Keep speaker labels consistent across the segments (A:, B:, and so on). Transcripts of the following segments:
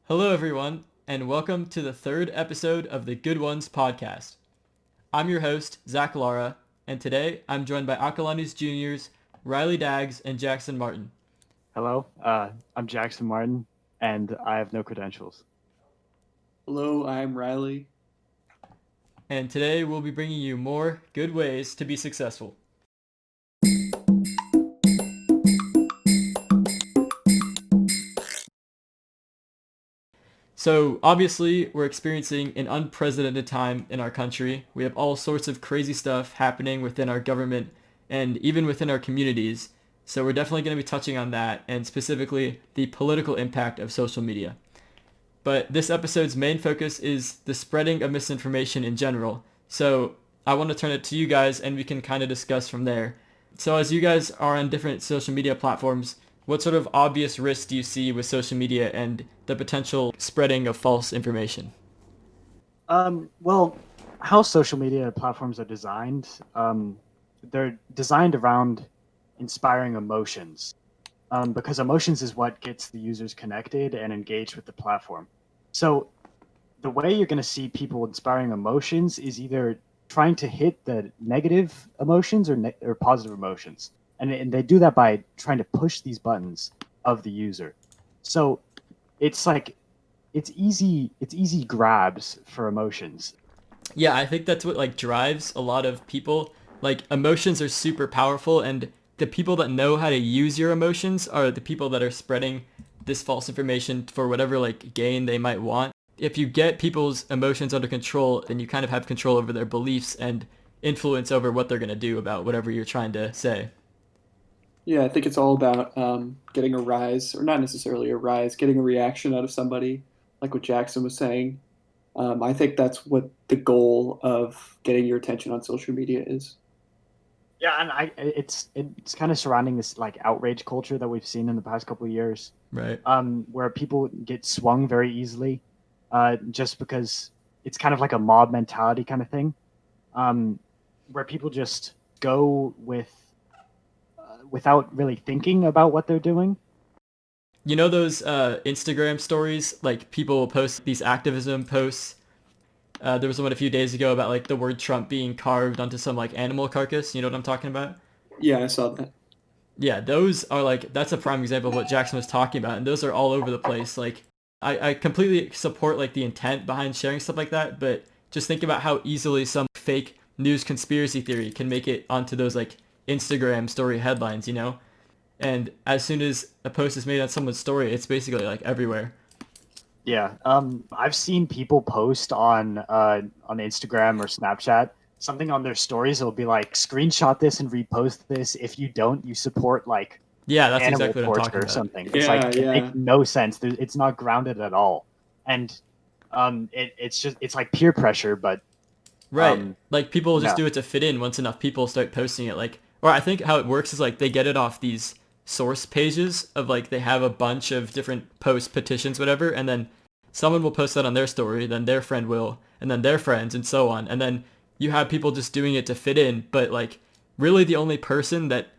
A: Hello, everyone, and welcome to the third episode of the Good Ones podcast. I'm your host, Zach Lara, and today I'm joined by Acalanes Juniors, Riley Daggs, and Jackson Martin.
B: Hello, I'm Jackson Martin, and I have no credentials.
C: Hello, I'm Riley.
A: And today we'll be bringing you more good ways to be successful. So obviously, we're experiencing an unprecedented time in our country. We have all sorts of crazy stuff happening within our government and even within our communities. So we're definitely going to be touching on that and specifically the political impact of social media. But this episode's main focus is the spreading of misinformation in general. So I want to turn it to you guys and we can kind of discuss from there. So as you guys are on different social media platforms, what sort of obvious risks do you see with social media and the potential spreading of false information?
B: Well, how social media platforms are designed, they're designed around inspiring emotions, because emotions is what gets the users connected and engaged with the platform. So the way you're going to see people inspiring emotions is either trying to hit the negative emotions or positive emotions, and they do that by trying to push these buttons of the user. So it's like it's easy grabs for emotions.
A: Yeah, I think that's what like drives a lot of people. Like emotions are super powerful and the people that know how to use your emotions are the people that are spreading this false information for whatever like gain they might want. If you get people's emotions under control, then you kind of have control over their beliefs and influence over what they're going to do about whatever you're trying to say.
C: Yeah, I think it's all about getting a rise, or not necessarily a rise, getting a reaction out of somebody, like what Jackson was saying. I think that's what the goal of getting your attention on social media is.
B: Yeah, and it's kind of surrounding this like outrage culture that we've seen in the past couple of years,
A: Right.
B: where people get swung very easily, just because it's kind of like a mob mentality kind of thing, um, where people just go without really thinking about what they're doing.
A: You know those Instagram stories? Like people will post these activism posts. There was one a few days ago about like the word Trump being carved onto some like animal carcass. You know what I'm talking about?
C: Yeah, I saw that.
A: Yeah, those are like that's a prime example of what Jackson was talking about, and those are all over the place. Like I completely support like the intent behind sharing stuff like that, but just think about how easily some fake news conspiracy theory can make it onto those like Instagram story headlines, you know? And as soon as a post is made on someone's story, it's basically like everywhere.
B: Yeah, I've seen people post on Instagram or Snapchat something on their stories. It'll be like, screenshot this and repost this. If you don't, you support like
A: Yeah, that's
B: animal
A: exactly what I'm
B: torture
A: talking
B: or
A: about.
B: something. It's like
C: Yeah,
B: it makes
C: yeah.
B: no sense. It's not grounded at all, and it's like peer pressure. But
A: Right.
B: um,
A: Like people just
B: yeah,
A: do it to fit in once enough people start posting it. Like, or I think how it works is like they get it off these source pages of like they have a bunch of different posts, petitions, whatever, and then someone will post that on their story, then their friend will, and then their friends, and so on. And then you have people just doing it to fit in, but like really the only person that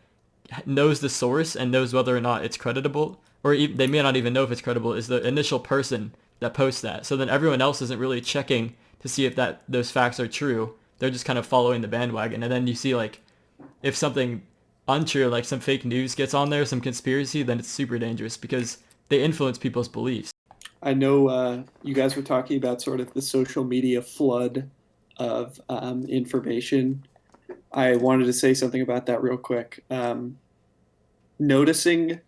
A: knows the source and knows whether or not it's creditable, or they may not even know if it's credible, is the initial person that posts that. So then everyone else isn't really checking to see if that those facts are true. They're just kind of following the bandwagon, and then you see like if something untrue, like some fake news gets on there, some conspiracy, then it's super dangerous because they influence people's beliefs.
C: I know you guys were talking about sort of the social media flood of information. I wanted to say something about that real quick. Noticing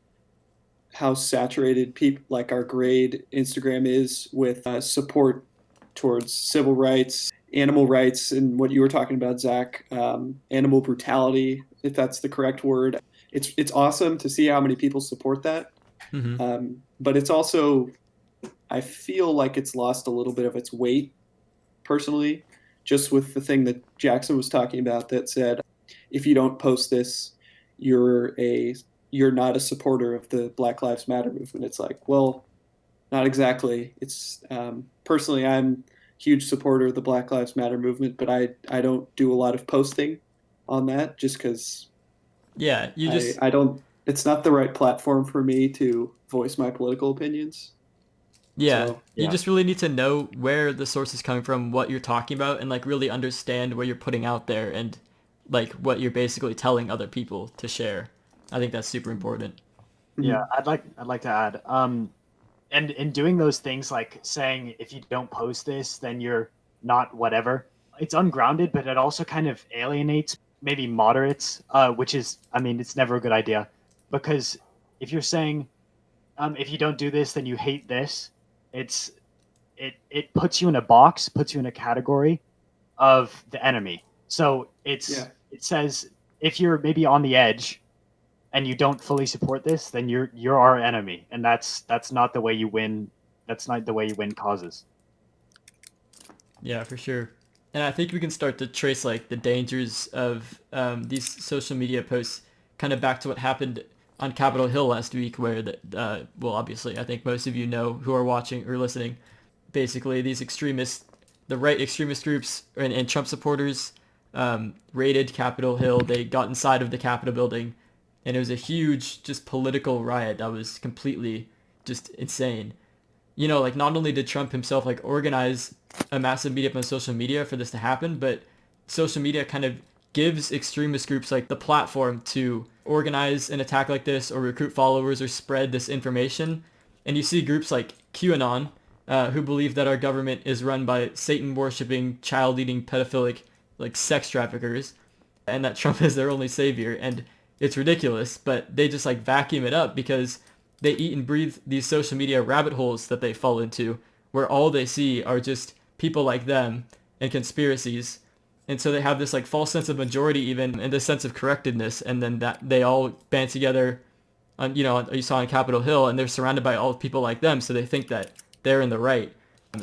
C: how saturated people like our grade Instagram is with support towards civil rights, animal rights, and what you were talking about, Zach, animal brutality, if that's the correct word. It's awesome to see how many people support that,
A: Hmm.
C: but it's also I feel like it's lost a little bit of its weight personally, just with the thing that Jackson was talking about that said, if you don't post this, you're a you're not a supporter of the Black Lives Matter movement. It's like, well, not exactly. It's personally, I'm a huge supporter of the Black Lives Matter movement, but I don't do a lot of posting on that just because
A: Yeah, you
C: I
A: just
C: I don't. It's not the right platform for me to voice my political opinions.
A: Yeah,
C: So
A: you
B: Yeah.
A: just really need to know where the source is coming from, what you're talking about, and like really understand what you're putting out there and like what you're basically telling other people to share. I think that's super important.
B: Yeah,
C: mhm.
B: I'd like to add, and in doing those things, like saying if you don't post this, then you're not whatever. It's ungrounded, but it also kind of alienates maybe moderates, which is, I mean, it's never a good idea, because if you're saying, if you don't do this, then you hate this, it's it puts you in a box, puts you in a category of the enemy. So
C: Yeah.
B: it says if you're maybe on the edge and you don't fully support this, then you're our enemy, and that's not the way you win. That's not the way you win causes.
A: Yeah, for sure. And I think we can start to trace like the dangers of these social media posts, kind of back to what happened on Capitol Hill last week, where well, obviously, I think most of you know who are watching or listening. Basically, these extremists, the right extremist groups and Trump supporters, raided Capitol Hill. They got inside of the Capitol building, and it was a huge, just political riot that was completely just insane. Like not only did Trump himself like organize a massive meetup on social media for this to happen, but social media kind of gives extremist groups like the platform to organize an attack like this or recruit followers or spread this information. And you see groups like QAnon, who believe that our government is run by Satan-worshipping, child-eating, pedophilic, like sex traffickers, and that Trump is their only savior. And it's ridiculous, but they just like vacuum it up because they eat and breathe these social media rabbit holes that they fall into, where all they see are just people like them and conspiracies. And so they have this like false sense of majority even and this sense of correctedness, and then that they all band together on, you saw on Capitol Hill, and they're surrounded by all people like them, so they think that they're in the right.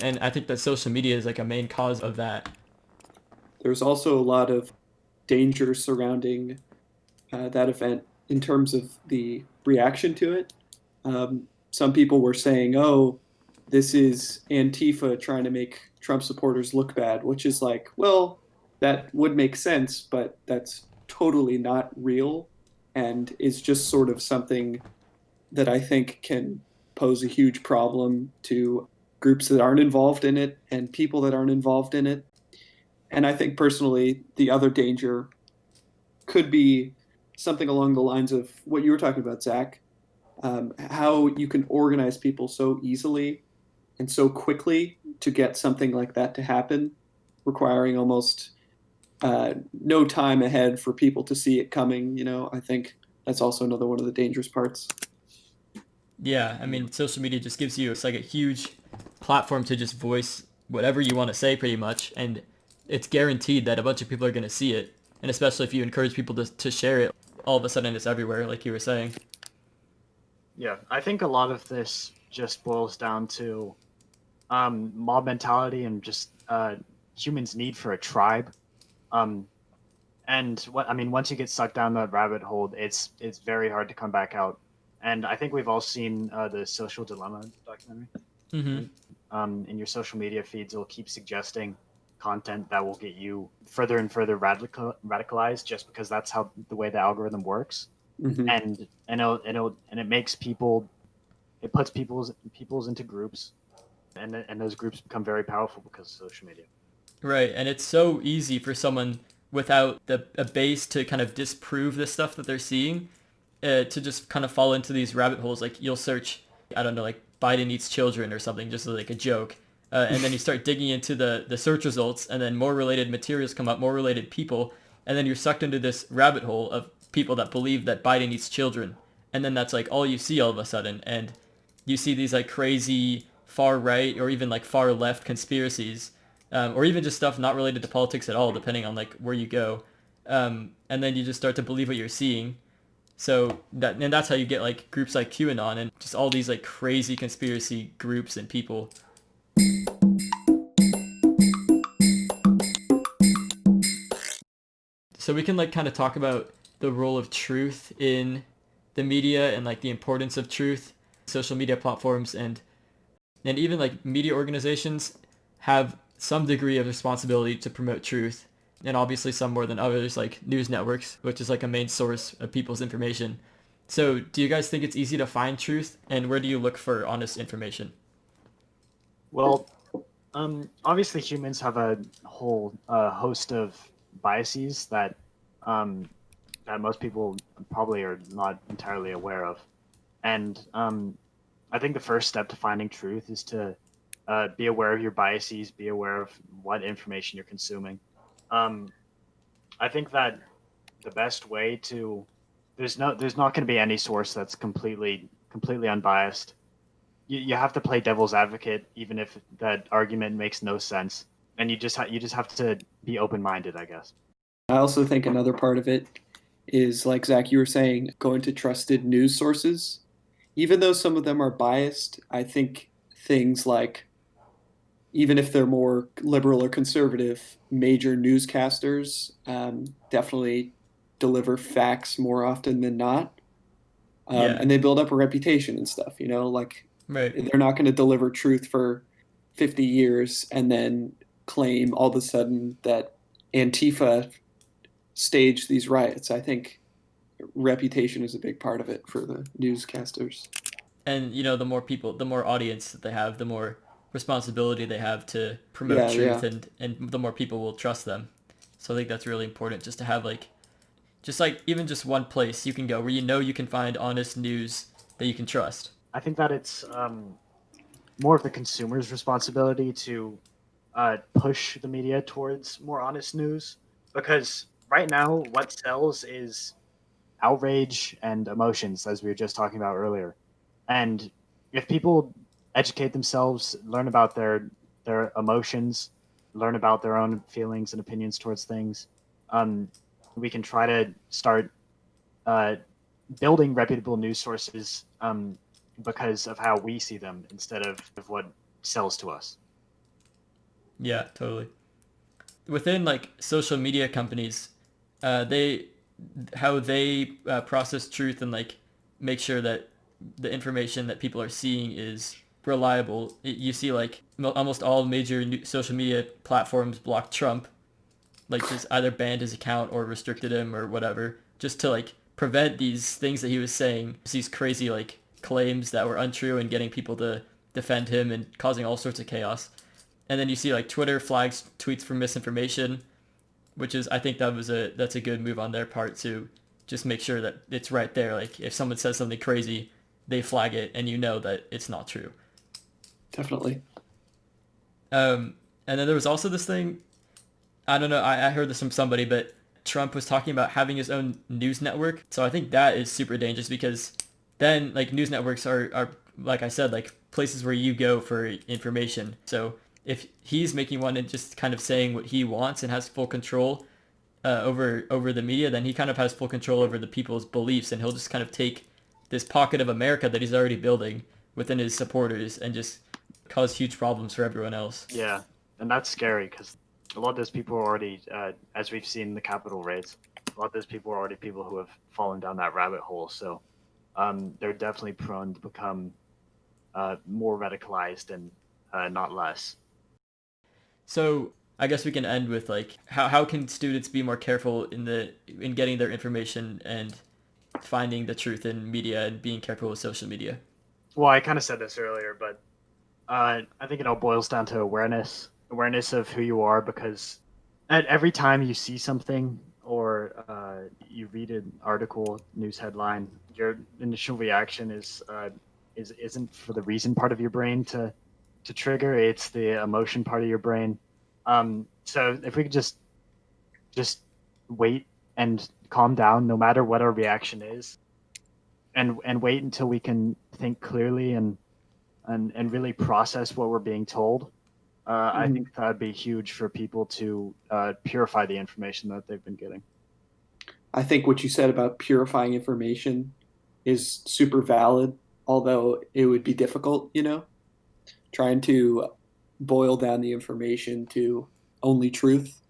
A: And I think that social media is like a main cause of that.
C: There's also a lot of danger surrounding that event in terms of the reaction to it. Some people were saying, "Oh, this is Antifa trying to make Trump supporters look bad," which is like, well, that would make sense, but that's totally not real and is just sort of something that I think can pose a huge problem to groups that aren't involved in it and people that aren't involved in it. And I think personally, the other danger could be something along the lines of what you were talking about, Zach. How you can organize people so easily and so quickly to get something like that to happen, requiring almost no time ahead for people to see it coming. I think that's also another one of the dangerous parts.
A: Yeah, I mean, social media just gives you, it's like a huge platform to just voice whatever you want to say pretty much, and it's guaranteed that a bunch of people are going to see it, and especially if you encourage people to share it, all of a sudden it's everywhere, like you were saying.
B: Yeah, I think a lot of this just boils down to mob mentality and just humans' need for a tribe. Um, and what I mean, once you get sucked down that rabbit hole, it's very hard to come back out. And I think we've all seen the Social Dilemma documentary.
A: Mm-hmm.
B: Right? In your social media feeds, it'll keep suggesting content that will get you further and further radicalized, just because that's how the way the algorithm works.
C: Mm-hmm.
B: And it makes people, it puts people's into groups, and those groups become very powerful because of social media.
A: Right, and it's so easy for someone without a base to kind of disprove the stuff that they're seeing, to just kind of fall into these rabbit holes. Like you'll search, I don't know, like Biden eats children or something, just like a joke. And then you start digging into the search results, and then more related materials come up, more related people, and then you're sucked into this rabbit hole of people that believe that Biden eats children. And then that's like all you see all of a sudden. And you see these like crazy far right or even like far left conspiracies, or even just stuff not related to politics at all, depending on like where you go. And then you just start to believe what you're seeing. That's how you get like groups like QAnon and just all these like crazy conspiracy groups and people. So we can like kind of talk about the role of truth in the media and like the importance of truth. Social media platforms and even like media organizations have some degree of responsibility to promote truth, and obviously some more than others, like news networks, which is like a main source of people's information. So do you guys think it's easy to find truth, and where do you look for honest information?
B: Well, obviously humans have a whole host of biases um, that most people probably are not entirely aware of, and I think the first step to finding truth is to be aware of your biases, be aware of what information you're consuming. Um, I think that the best way to there's not going to be any source that's completely unbiased. You have to play devil's advocate, even if that argument makes no sense, and you just have to be open minded, I guess.
C: I also think another part of it is, like Zach, you were saying, going to trusted news sources. Even though some of them are biased, I think things like, even if they're more liberal or conservative, major newscasters definitely deliver facts more often than not.
A: Yeah.
C: And they build up a reputation and stuff, like
A: Right.
C: they're not going to deliver truth for 50 years and then claim all of a sudden that Antifa staged these riots. I think reputation is a big part of it for the newscasters.
A: And the more audience that they have, the more responsibility they have to promote
C: Yeah,
A: truth,
C: yeah.
A: and the more people will trust them. So I think that's really important, just to have just like even just one place you can go where you can find honest news that you can trust.
B: I think that it's more of the consumer's responsibility to push the media towards more honest news, because right now what sells is outrage and emotions, as we were just talking about earlier. And if people educate themselves, learn about their emotions, learn about their own feelings and opinions towards things, um, we can try to start uh, building reputable news sources because of how we see them instead of what sells to us.
A: Yeah, totally. Within like social media companies, they how they process truth and like make sure that the information that people are seeing is reliable. You see like almost all major social media platforms block Trump, like just either banned his account or restricted him or whatever, just to like prevent these things that he was saying, these crazy like claims that were untrue, and getting people to defend him and causing all sorts of chaos. And then you see like Twitter flags tweets for misinformation, which is, I think that's a good move on their part to just make sure that it's right there. Like if someone says something crazy, they flag it and you know that it's not true.
C: Definitely.
A: And then there was also this thing, I don't know, I heard this from somebody, but Trump was talking about having his own news network. So I think that is super dangerous, because then like news networks are like I said, like places where you go for information. So if he's making one and just kind of saying what he wants and has full control over the media, then he kind of has full control over the people's beliefs, and he'll just kind of take this pocket of America that he's already building within his supporters and just cause huge problems for everyone else.
B: Yeah, and that's scary because a lot of those people are already, as we've seen in the Capitol raids, a lot of those people are already people who have fallen down that rabbit hole. So they're definitely prone to become more radicalized and not less.
A: So I guess we can end with like how can students be more careful in getting their information and finding the truth in media and being careful with social media.
B: Well, I kind of said this earlier, but I think it all boils down to awareness of who you are, because at every time you see something or you read an article, news headline, your initial reaction isn't for the reason part of your brain to trigger. It's the emotion part of your brain. So if we could just wait and calm down, no matter what our reaction is, and wait until we can think clearly and really process what we're being told. I think that'd be huge for people to purify the information that they've been getting.
C: I think what you said about purifying information is super valid, although it would be difficult, trying to boil down the information to only truth.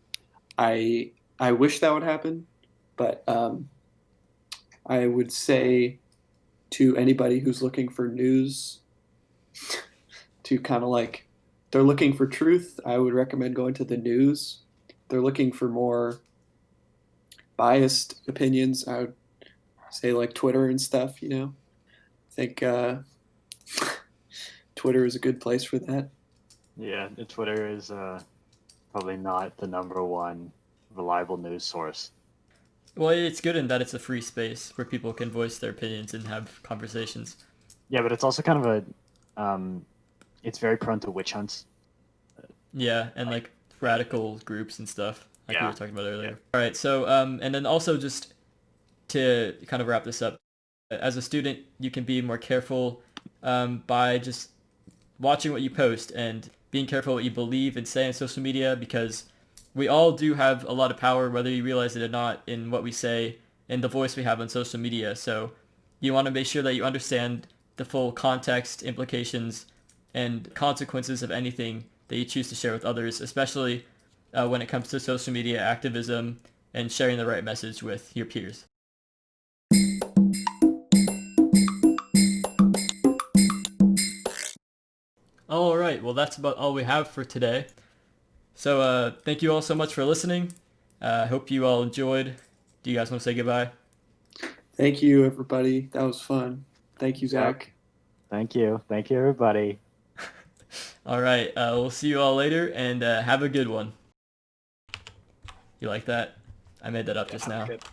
C: I wish that would happen, but I would say to anybody who's looking for news to kind of like, they're looking for truth, I would recommend going to the news. They're looking for more biased opinions, I would say like Twitter and stuff, I think Twitter is a good place for that.
B: Yeah, Twitter is probably not the number one reliable news source.
A: Well, it's good in that it's a free space where people can voice their opinions and have conversations.
B: Yeah, but it's also kind of it's very prone to witch hunts.
A: Yeah, and like radical groups and stuff, like we
B: Yeah.
A: were talking about earlier.
B: Yeah.
A: All right, so and then also just to kind of wrap this up, as a student, you can be more careful by just watching what you post and being careful what you believe and say on social media, because we all do have a lot of power, whether you realize it or not, in what we say and the voice we have on social media. So you want to make sure that you understand the full context, implications, and consequences of anything that you choose to share with others, especially when it comes to social media activism and sharing the right message with your peers. All right, well, that's about all we have for today. So thank you all so much for listening. Hope you all enjoyed. Do you guys want to say goodbye?
C: Thank you, everybody. That was fun. Thank you, Zach.
B: Thank you. Thank you, everybody.
A: All right, we'll see you all later, and have a good one. You like that? I made that up just now.
B: Good.